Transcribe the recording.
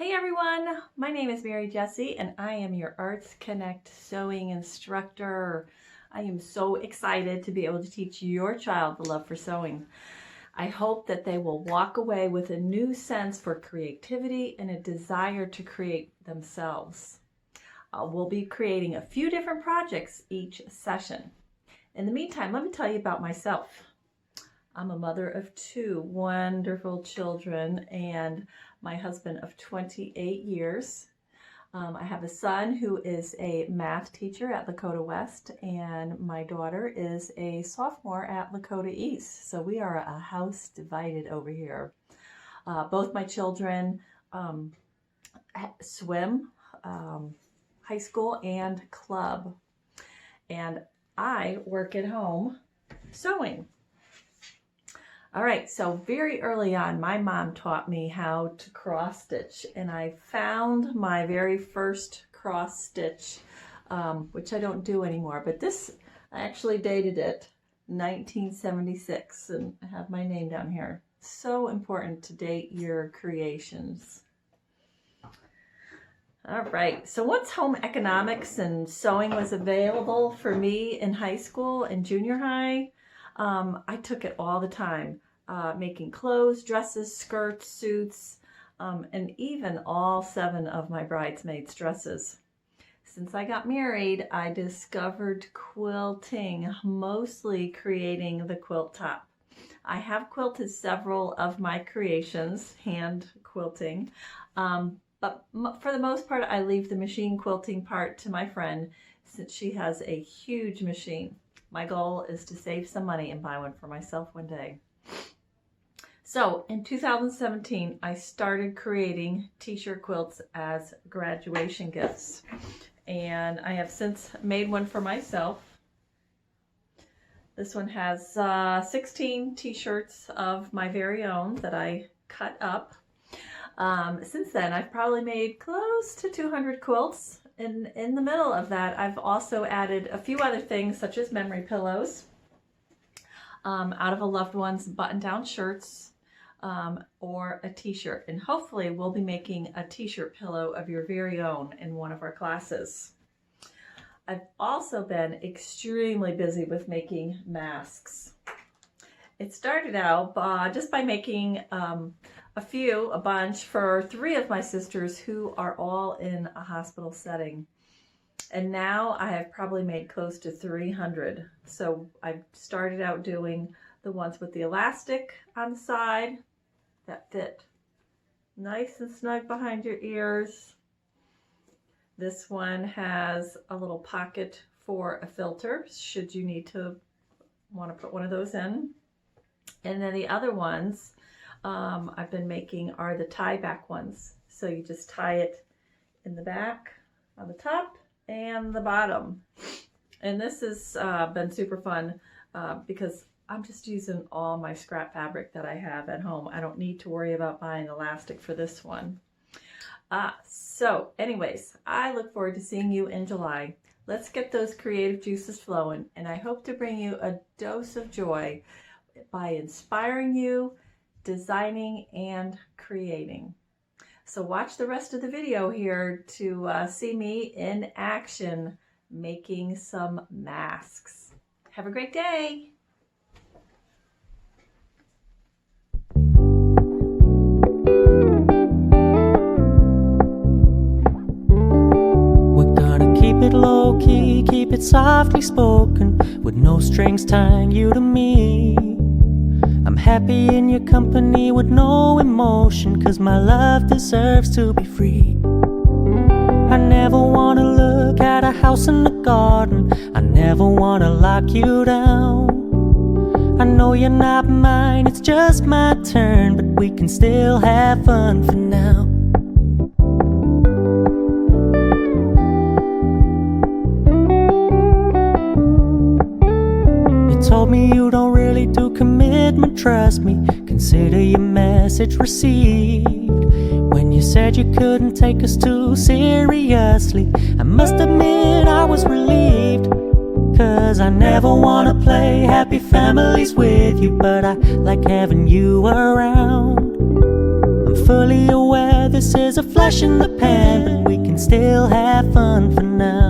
Hey everyone, my name is Jessee and I am your ArtsConnect sewing instructor. I am so excited to be able to teach your child the love for sewing. I hope that they will walk away with a new sense for creativity and a desire to create themselves. We'll be creating a few different projects each session. In the meantime, let me tell you about myself. I'm a mother of two wonderful children and my husband of 28 years. I have a son who is a math teacher at Lakota West, and my daughter is a sophomore at Lakota East. So we are a house divided over here. Both my children swim, high school and club, and I work at home sewing. All right, so very early on, my mom taught me how to cross stitch, and I found my very first cross stitch, which I don't do anymore, but this, I actually dated it, 1976, and I have my name down here. So important to date your creations. All right, so once home economics and sewing was available for me in high school and junior high, I took it all the time, making clothes, dresses, skirts, suits, and even all 7 of my bridesmaids' dresses. Since I got married, I discovered quilting, mostly creating the quilt top. I have quilted several of my creations, hand quilting, but for the most part, I leave the machine quilting part to my friend since she has a huge machine. My goal is to save some money and buy one for myself one day. So in 2017, I started creating t-shirt quilts as graduation gifts. And I have since made one for myself. This one has 16 t-shirts of my very own that I cut up. Since then, I've probably made close to 200 quilts. In the middle of that, I've also added a few other things such as memory pillows out of a loved one's button-down shirts or a t-shirt. And hopefully we'll be making a t-shirt pillow of your very own in one of our classes. I've also been extremely busy with making masks. It started out just by making a bunch for 3 of my sisters who are all in a hospital setting. And now I have probably made close to 300. So I started out doing the ones with the elastic on the side that fit nice and snug behind your ears. This one has a little pocket for a filter should you want to put one of those in. And then the other ones I've been making are the tie back ones. So you just tie it in the back, on the top and the bottom. And this has been super fun because I'm just using all my scrap fabric that I have at home. I don't need to worry about buying elastic for this one. So anyways, I look forward to seeing you in July. Let's get those creative juices flowing, and I hope to bring you a dose of joy by inspiring you, designing and creating. So watch the rest of the video here to see me in action making some masks. Have a great day. We're gonna keep it low key, keep it softly spoken, with no strings tying you to me. I'm happy in your company with no emotion, 'cause my love deserves to be free. I never wanna look at a house in the garden, I never wanna lock you down. I know you're not mine, it's just my turn, but we can still have fun for now. Told me you don't really do commitment, trust me, consider your message received. When you said you couldn't take us too seriously, I must admit I was relieved. 'Cause I never wanna play happy families with you, but I like having you around. I'm fully aware this is a flash in the pan, but we can still have fun for now.